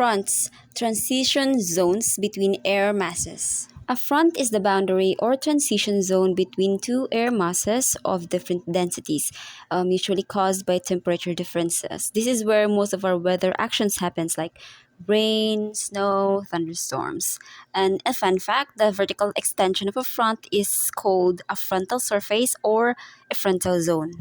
Fronts, transition zones between air masses. A front is the boundary or transition zone between two air masses of different densities, usually caused by temperature differences. This is where most of our weather actions happens, like rain, snow, thunderstorms. And a fun fact, the vertical extension of a front is called a frontal surface or a frontal zone.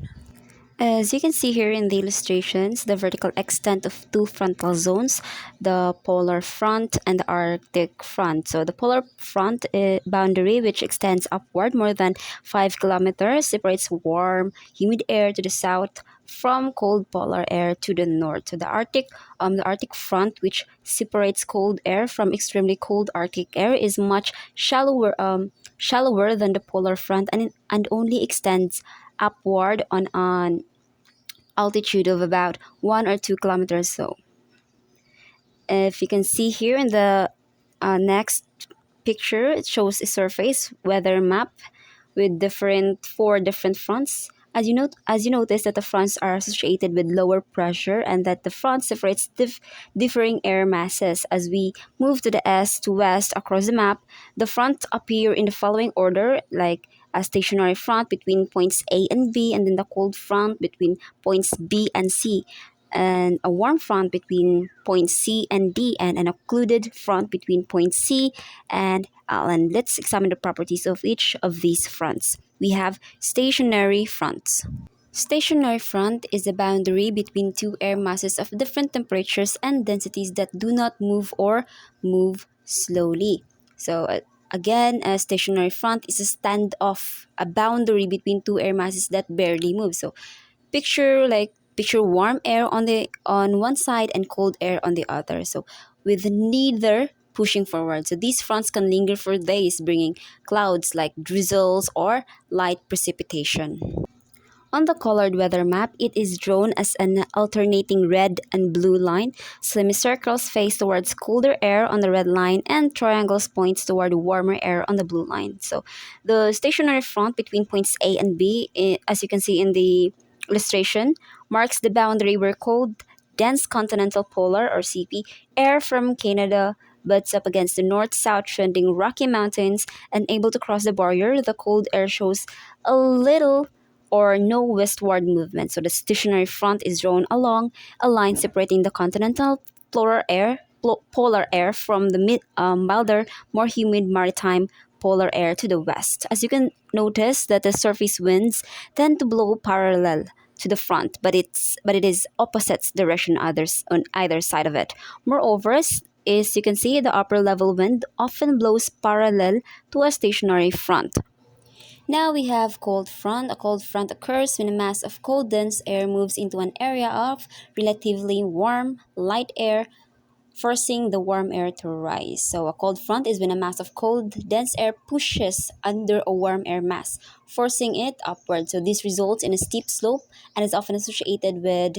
As you can see here in the illustrations, the vertical extent of two frontal zones, the polar front and the Arctic front. So the polar front boundary, which extends upward more than 5 kilometers, separates warm, humid air to the south from cold polar air to the north. So the Arctic front, which separates cold air from extremely cold Arctic air, is much shallower than the polar front and only extends upward on an altitude of about 1 or 2 kilometers. So if you can see here in the next picture, it shows a surface weather map with different four different fronts. As you notice that the fronts are associated with lower pressure and that the front separates differing air masses. As we move to the east to west across the map, the front appear in the following order, like a stationary front between points A and B, and then the cold front between points B and C, and a warm front between points C and D, and an occluded front between points C and L. And let's examine the properties of each of these fronts. We have stationary fronts. Stationary front is a boundary between two air masses of different temperatures and densities that do not move or move slowly. So again, a stationary front is a standoff, a boundary between two air masses that barely move. So picture warm air on one side and cold air on the other. So with neither pushing forward. So these fronts can linger for days, bringing clouds like drizzles or light precipitation. On the colored weather map, it is drawn as an alternating red and blue line. Semicircles face towards colder air on the red line, and triangles points toward warmer air on the blue line. So the stationary front between points A and B, as you can see in the illustration, marks the boundary where cold, dense continental polar or CP air from Canada butts up against the north-south trending Rocky Mountains, and able to cross the barrier. The cold air shows a little or no westward movement. So the stationary front is drawn along a line separating the continental polar air from the milder, more humid maritime polar air to the west. As you can notice that the surface winds tend to blow parallel to the front, but it is opposite direction others on either side of it. Moreover, is you can see the upper level wind often blows parallel to a stationary front. Now we have cold front. A cold front occurs when a mass of cold dense air moves into an area of relatively warm, light air, forcing the warm air to rise. So a cold front is when a mass of cold, dense air pushes under a warm air mass, forcing it upward. So this results in a steep slope and is often associated with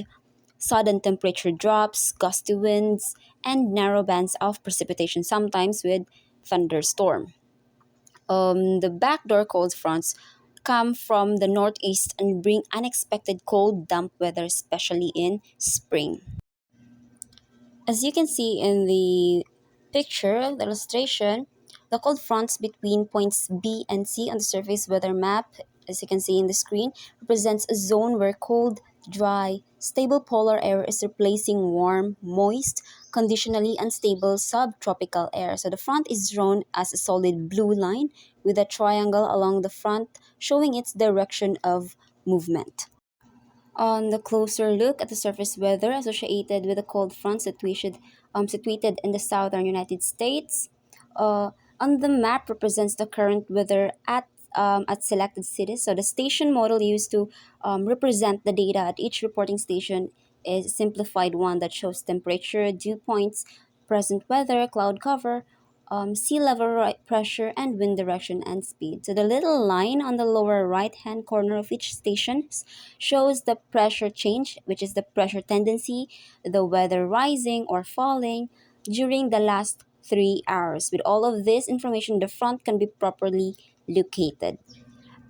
sudden temperature drops, gusty winds, and narrow bands of precipitation, sometimes with thunderstorm. The backdoor cold fronts come from the northeast and bring unexpected cold, damp weather, especially in spring. As you can see in the picture, the illustration, the cold fronts between points B and C on the surface weather map, as you can see in the screen, represents a zone where cold, dry, stable polar air is replacing warm, moist, conditionally unstable subtropical air. So the front is drawn as a solid blue line with a triangle along the front showing its direction of movement. On the closer look at the surface weather associated with the cold front situated in the southern United States, uh, on the map represents the current weather at selected cities. So the station model used to represent the data at each reporting station is a simplified one that shows temperature, dew points, present weather, cloud cover, sea level pressure, and wind direction and speed. So the little line on the lower right hand corner of each station shows the pressure change, which is the pressure tendency, the weather rising or falling during the last 3 hours. With all of this information, the front can be properly located.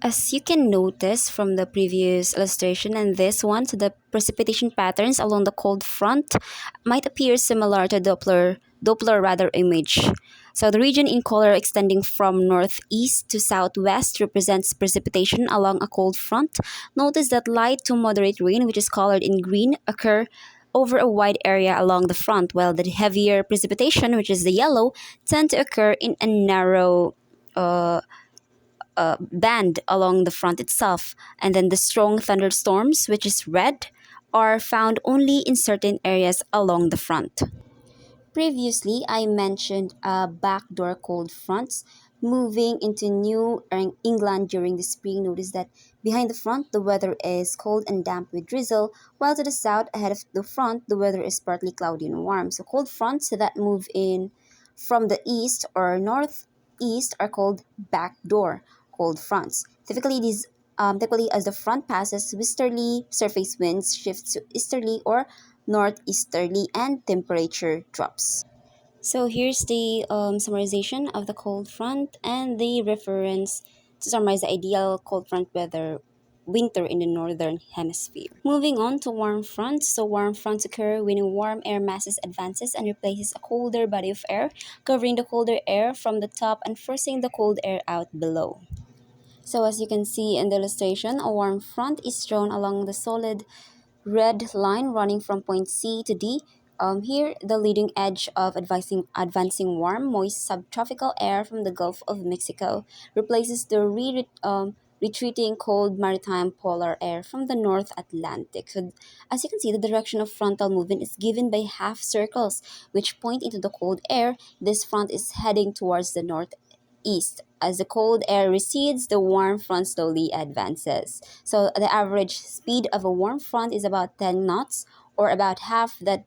As you can notice from the previous illustration and this one, so the precipitation patterns along the cold front might appear similar to Doppler radar image. So the region in color extending from northeast to southwest represents precipitation along a cold front. Notice that light to moderate rain, which is colored in green, occur over a wide area along the front, while the heavier precipitation, which is the yellow, tend to occur in a narrow band along the front itself. And then the strong thunderstorms, which is red, are found only in certain areas along the front. Previously, I mentioned backdoor cold fronts moving into New England during the spring. Notice that behind the front, the weather is cold and damp with drizzle, while to the south, ahead of the front, the weather is partly cloudy and warm. So, cold fronts that move in from the east or northeast are called backdoor cold fronts. Typically, as the front passes, westerly surface winds shift to easterly or northeasterly and temperature drops. So here's the summarization of the cold front and the reference to summarize the ideal cold front weather winter in the northern hemisphere. Moving on to warm fronts. So warm fronts occur when a warm air masses advances and replaces a colder body of air, covering the colder air from the top and forcing the cold air out below. So as you can see in the illustration, a warm front is drawn along the solid red line running from point C to D. Here, the leading edge of advancing warm, moist subtropical air from the Gulf of Mexico replaces the retreating cold maritime polar air from the North Atlantic. So, as you can see, the direction of frontal movement is given by half circles, which point into the cold air. This front is heading towards the northeast. As the cold air recedes, the warm front slowly advances. So the average speed of a warm front is about 10 knots or about half that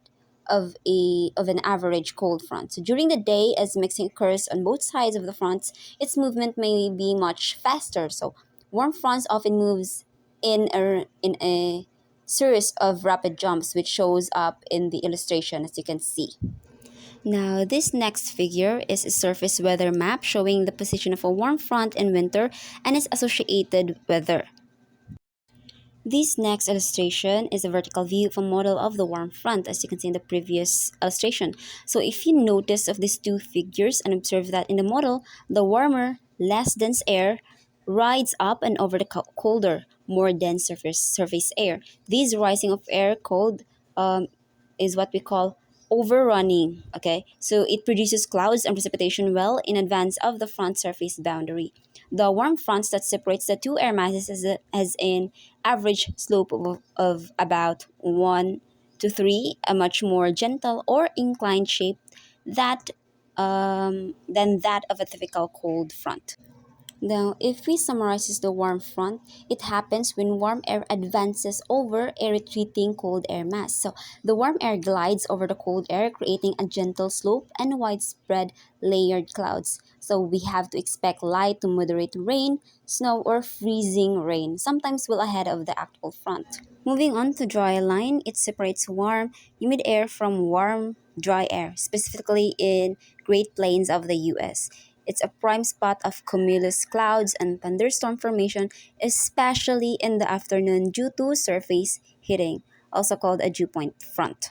of an average cold front. So during the day, as mixing occurs on both sides of the fronts, its movement may be much faster. So warm fronts often moves in a series of rapid jumps, which shows up in the illustration as you can see. Now, this next figure is a surface weather map showing the position of a warm front in winter and its associated weather. This next illustration is a vertical view of a model of the warm front, as you can see in the previous illustration. So if you notice of these two figures and observe that in the model, the warmer, less dense air rides up and over the colder, more dense surface air. This rising of air cold um, is what we call overrunning. Okay, so it produces clouds and precipitation well in advance of the front surface boundary. The warm fronts that separates the two air masses has an average slope of about 1 to 3, a much more gentle or inclined shape that than that of a typical cold front. Now, if we summarize the warm front, it happens when warm air advances over a retreating cold air mass. So, the warm air glides over the cold air, creating a gentle slope and widespread layered clouds. So, we have to expect light to moderate rain, snow, or freezing rain, sometimes well ahead of the actual front. Moving on to dry line, it separates warm, humid air from warm, dry air, specifically in Great Plains of the US. It's a prime spot of cumulus clouds and thunderstorm formation, especially in the afternoon due to surface heating, also called a dew point front.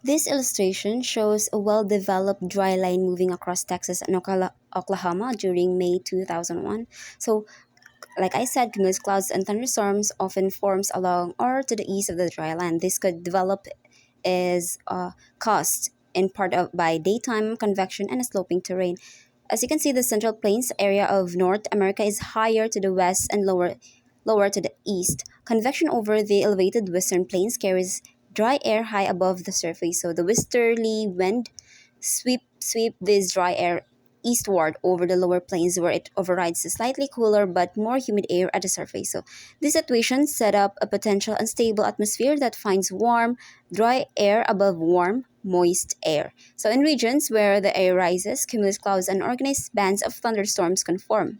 This illustration shows a well-developed dry line moving across Texas and Oklahoma during May 2001. So like I said, cumulus clouds and thunderstorms often forms along or to the east of the dry land. This could develop is caused in part of by daytime convection and a sloping terrain. As you can see, the Central Plains area of North America is higher to the west and lower to the east. Convection over the elevated western plains carries dry air high above the surface, so the westerly wind sweep this dry air eastward over the lower plains where it overrides the slightly cooler but more humid air at the surface. So this situation set up a potential unstable atmosphere that finds warm, dry air above warm, moist air. So in regions where the air rises, cumulus clouds and organized bands of thunderstorms can form.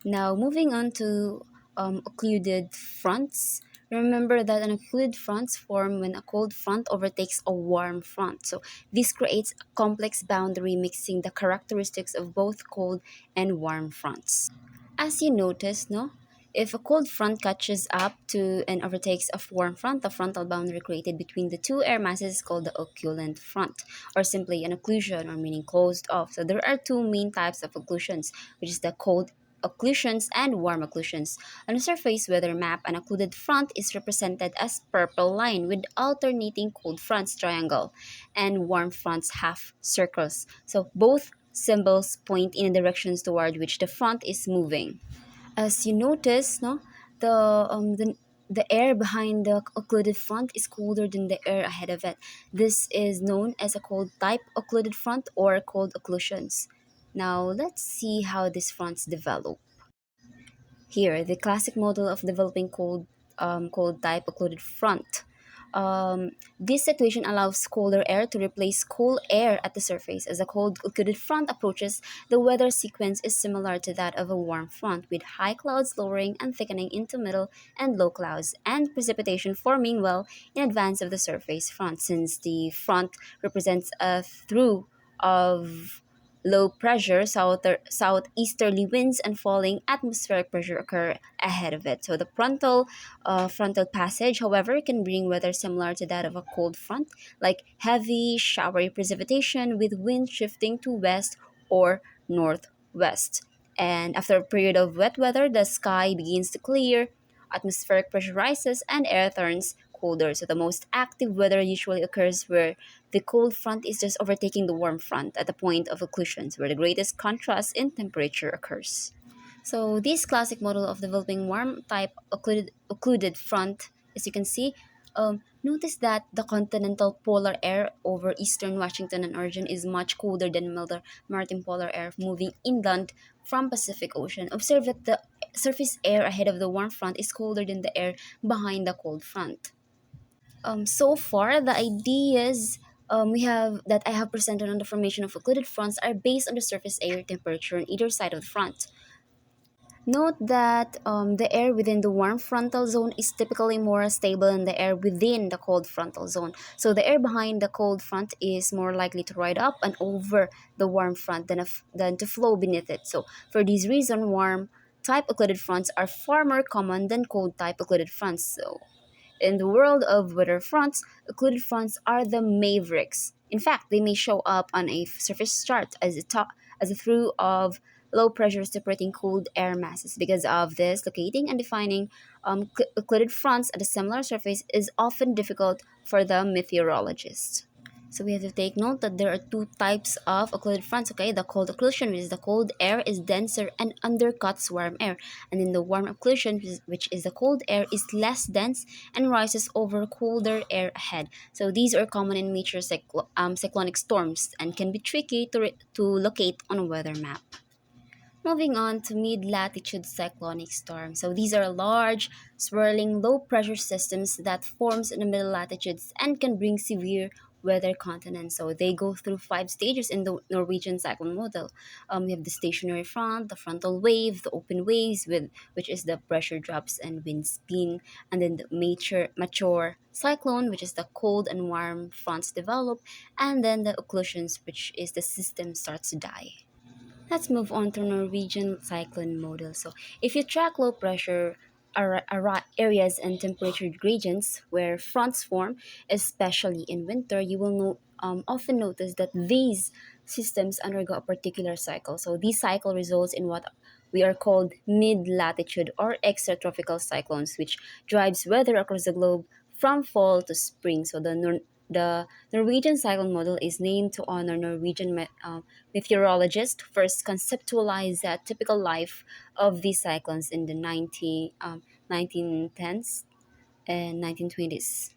Now, moving on to occluded fronts. Remember that an occluded fronts form when a cold front overtakes a warm front. So, this creates a complex boundary mixing the characteristics of both cold and warm fronts. As you notice, no? If a cold front catches up to and overtakes a warm front, the frontal boundary created between the two air masses is called the occlusion front, or simply an occlusion, or meaning closed off. So there are two main types of occlusions, which is the cold occlusions and warm occlusions. On a surface weather map, an occluded front is represented as purple line with alternating cold fronts triangle and warm fronts half circles. So both symbols point in the directions toward which the front is moving. As you notice, no, the the air behind the occluded front is colder than the air ahead of it. This is known as a cold type occluded front or cold occlusions. Now let's see how these fronts develop. Here, the classic model of developing cold type occluded front. This situation allows colder air to replace cool air at the surface. As a cold occluded front approaches, the weather sequence is similar to that of a warm front, with high clouds lowering and thickening into middle and low clouds, and precipitation forming well in advance of the surface front, since the front represents a through of low pressure, southeasterly winds, and falling atmospheric pressure occur ahead of it. So the frontal passage, however, can bring weather similar to that of a cold front, like heavy, showery precipitation with wind shifting to west or northwest. And after a period of wet weather, the sky begins to clear, atmospheric pressure rises, and air turns colder. So the most active weather usually occurs where the cold front is just overtaking the warm front at the point of occlusions, where the greatest contrast in temperature occurs. So this classic model of developing warm type occluded front, as you can see, notice that the continental polar air over eastern Washington and Oregon is much colder than milder maritime polar air moving inland from Pacific Ocean. Observe that the surface air ahead of the warm front is colder than the air behind the cold front. So far, the ideas we have that I have presented on the formation of occluded fronts are based on the surface air temperature on either side of the front. Note that the air within the warm frontal zone is typically more stable than the air within the cold frontal zone. So the air behind the cold front is more likely to ride up and over the warm front than to flow beneath it. So for this reason, warm type occluded fronts are far more common than cold type occluded fronts. So in the world of weather fronts, occluded fronts are the mavericks. In fact, they may show up on a surface chart as a through of low pressure separating cold air masses. Because of this, locating and defining occluded fronts at a similar surface is often difficult for the meteorologist. So we have to take note that there are two types of occluded fronts, okay? The cold occlusion, which is the cold air is denser and undercuts warm air. And then the warm occlusion, which is the cold air, is less dense and rises over colder air ahead. So these are common in major cyclonic storms and can be tricky to locate on a weather map. Moving on to mid-latitude cyclonic storms. So these are large, swirling, low-pressure systems that forms in the middle latitudes and can bring severe weather continents. So they go through five stages in the Norwegian cyclone model. We have the stationary front, the frontal wave, the open waves, with which is the pressure drops and wind spin, and then the mature cyclone, which is the cold and warm fronts develop, and then the occlusions, which is the system starts to die. Let's move on to Norwegian cyclone model. So, if you track low pressure areas and temperature gradients where fronts form, especially in winter, you will often notice that these systems undergo a particular cycle. So, this cycle results in what we are called mid-latitude or extratropical cyclones, which drives weather across the globe from fall to spring. So, the Norwegian cyclone model is named to honor Norwegian meteorologists who first conceptualized the typical life of these cyclones in the 1910s and 1920s.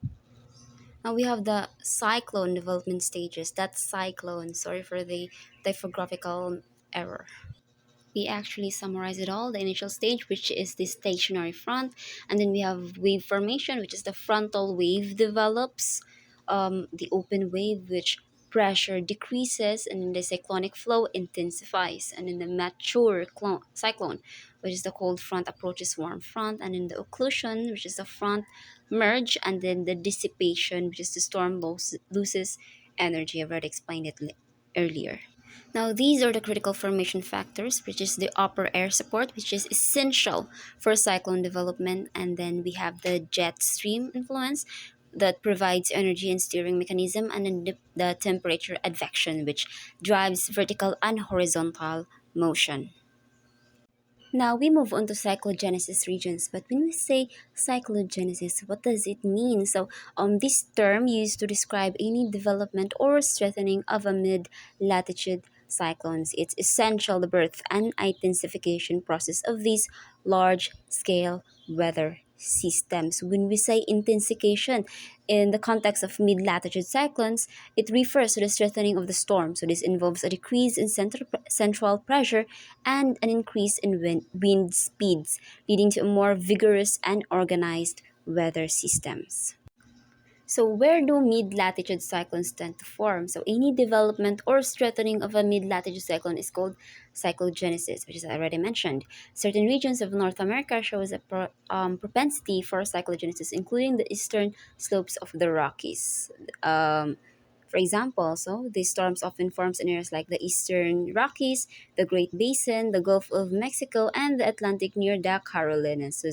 Now we have the cyclone development stages. That's cyclone. Sorry for the typographical error. We actually summarize it all. The initial stage, which is the stationary front, and then we have wave formation, which is the frontal wave develops, the open wave, which pressure decreases, and then the cyclonic flow intensifies, and then the mature cyclone, which is the cold front approaches warm front, and then the occlusion, which is the front merge, and then the dissipation, which is the storm loses energy. I've already explained it earlier. Now, these are the critical formation factors, which is the upper air support, which is essential for cyclone development. And then we have the jet stream influence that provides energy and steering mechanism, and then the temperature advection, which drives vertical and horizontal motion. Now we move on to cyclogenesis regions. But when we say cyclogenesis, what does it mean? So, this term used to describe any development or strengthening of a mid-latitude cyclones. It's essential the birth and intensification process of these large-scale weather systems. When we say intensification in the context of mid-latitude cyclones, it refers to the strengthening of the storm. So this involves a decrease in central pressure and an increase in wind speeds, leading to a more vigorous and organized weather systems. So, where do mid latitude cyclones tend to form? So, any development or strengthening of a mid latitude cyclone is called cyclogenesis, which is I already mentioned. Certain regions of North America shows a propensity for cyclogenesis, including the eastern slopes of the Rockies. Um, for example, so these storms often forms in areas like the eastern Rockies, the Great Basin, the Gulf of Mexico, and the Atlantic near the Carolinas. So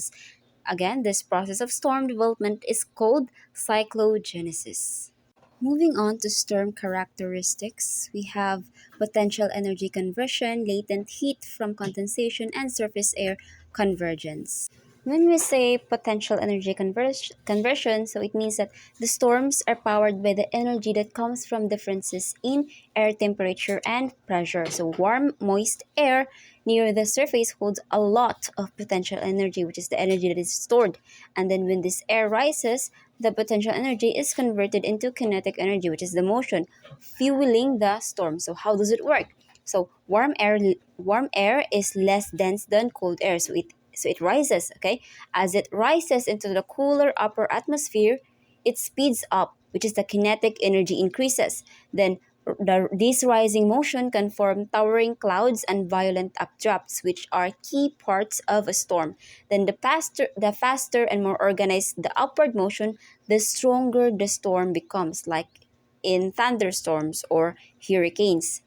again, this process of storm development is called cyclogenesis. Moving on to storm characteristics, we have potential energy conversion, latent heat from condensation, and surface air convergence. When we say potential energy conversion, so it means that the storms are powered by the energy that comes from differences in air temperature and pressure. So warm, moist air near the surface holds a lot of potential energy, which is the energy that is stored. And then when this air rises, the potential energy is converted into kinetic energy, which is the motion, fueling the storm. So how does it work? So warm air is less dense than cold air, so it rises, okay? As it rises into the cooler upper atmosphere, it speeds up, which is the kinetic energy increases. Then this rising motion can form towering clouds and violent updrafts, which are key parts of a storm. Then the faster and more organized the upward motion, the stronger the storm becomes, like in thunderstorms or hurricanes.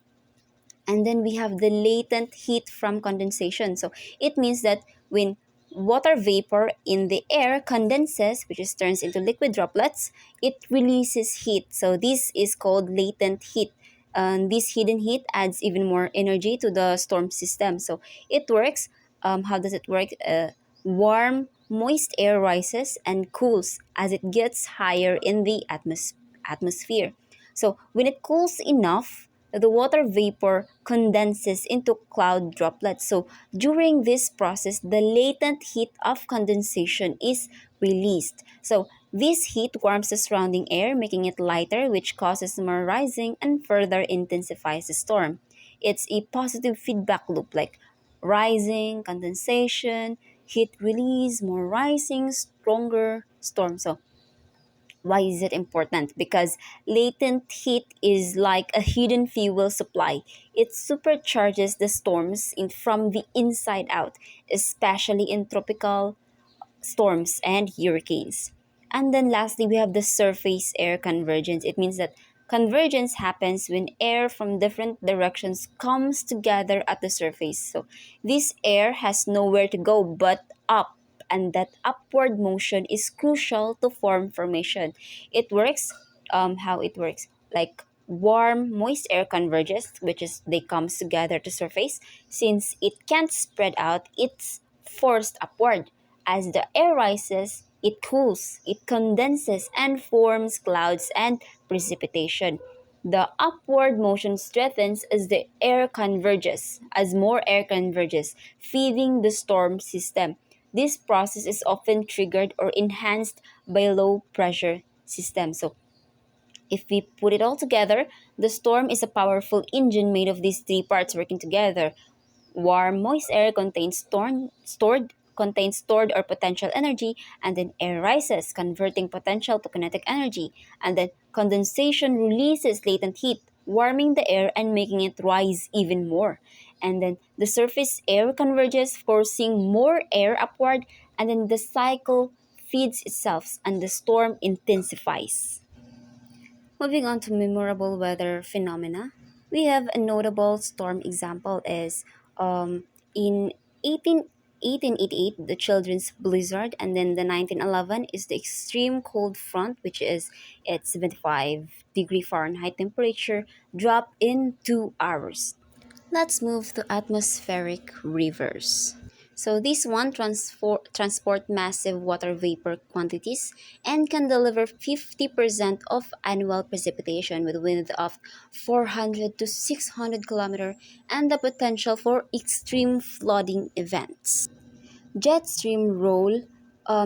And then we have the latent heat from condensation. So it means that when water vapor in the air condenses, which is turns into liquid droplets, it releases heat. So this is called latent heat. This hidden heat adds even more energy to the storm system. So it works. How does it work? Warm, moist air rises and cools as it gets higher in the atmosphere. So when it cools enough, the water vapor condenses into cloud droplets. So during this process, the latent heat of condensation is released. So this heat warms the surrounding air, making it lighter, which causes more rising and further intensifies the storm. It's a positive feedback loop, like rising, condensation, heat release, more rising, stronger storm. So why is it important? Because latent heat is like a hidden fuel supply. It supercharges the storms from the inside out, especially in tropical storms and hurricanes. And then lastly, we have the surface air convergence. It means that convergence happens when air from different directions comes together at the surface. So this air has nowhere to go but up. And that upward motion is crucial to form formation. It works, how it works, like warm, moist air converges, which is they comes together to surface. Since it can't spread out, it's forced upward. As the air rises, it cools, it condenses, and forms clouds and precipitation. The upward motion strengthens as the air converges, as more air converges, feeding the storm system. This process is often triggered or enhanced by low pressure systems. So if we put it all together, the storm is a powerful engine made of these three parts working together. Warm, moist air contains stored or potential energy, and then air rises, converting potential to kinetic energy, and then condensation releases latent heat, warming the air and making it rise even more. And then the surface air converges, forcing more air upward, and then the cycle feeds itself and the storm intensifies. Moving on to memorable weather phenomena. We have a notable storm example is in 18, 1888 the children's blizzard, and then the 1911 is the extreme cold front, which is at 75-degree Fahrenheit temperature drop in 2 hours. Let's move to atmospheric rivers. So this one transport massive water vapor quantities and can deliver 50% of annual precipitation with wind of 400 to 600 km and the potential for extreme flooding events. Jet stream roll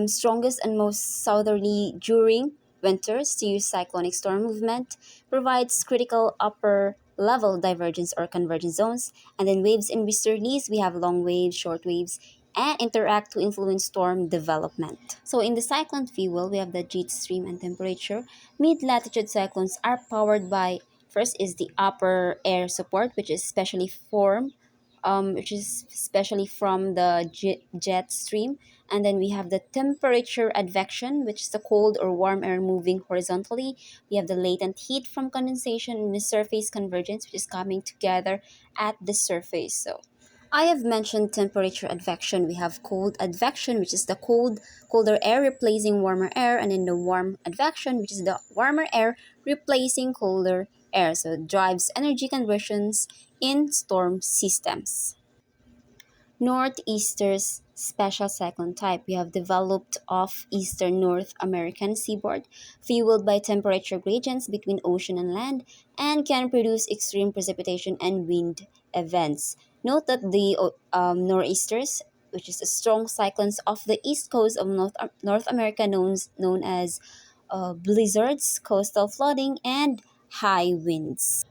strongest and most southerly during winters to use cyclonic storm movement, provides critical upper level divergence or convergence zones, and then waves in westerlies, we have long waves, short waves, and interact to influence storm development. So in the cyclone fuel, we have the jet stream and temperature. Mid-latitude cyclones are powered by first is the upper air support, which is especially from the jet stream. And then we have the temperature advection, which is the cold or warm air moving horizontally. We have the latent heat from condensation and the surface convergence, which is coming together at the surface. So I have mentioned temperature advection. We have cold advection, which is the colder air replacing warmer air, and then the warm advection, which is the warmer air replacing colder air. So it drives energy conversions in storm systems. Northeaster's special cyclone type we have developed off eastern North American seaboard, fueled by temperature gradients between ocean and land, and can produce extreme precipitation and wind events. Note that the nor'easters, which is the strong cyclones off the east coast of North America, known as blizzards, coastal flooding, and high winds.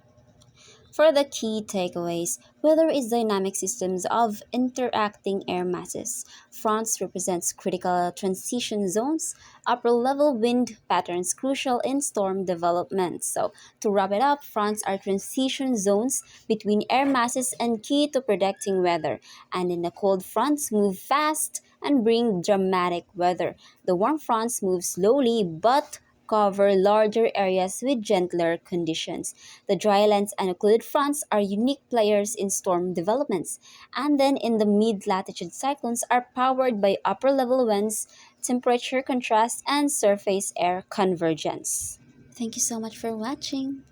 For the key takeaways, weather is dynamic systems of interacting air masses. Fronts represents critical transition zones, upper level wind patterns crucial in storm development. So, to wrap it up, fronts are transition zones between air masses and key to predicting weather. And in the cold fronts move fast and bring dramatic weather. The warm fronts move slowly but cover larger areas with gentler conditions. The drylands and occluded fronts are unique players in storm developments, and then in the mid-latitude cyclones are powered by upper-level winds, temperature contrast, and surface air convergence. Thank you so much for watching.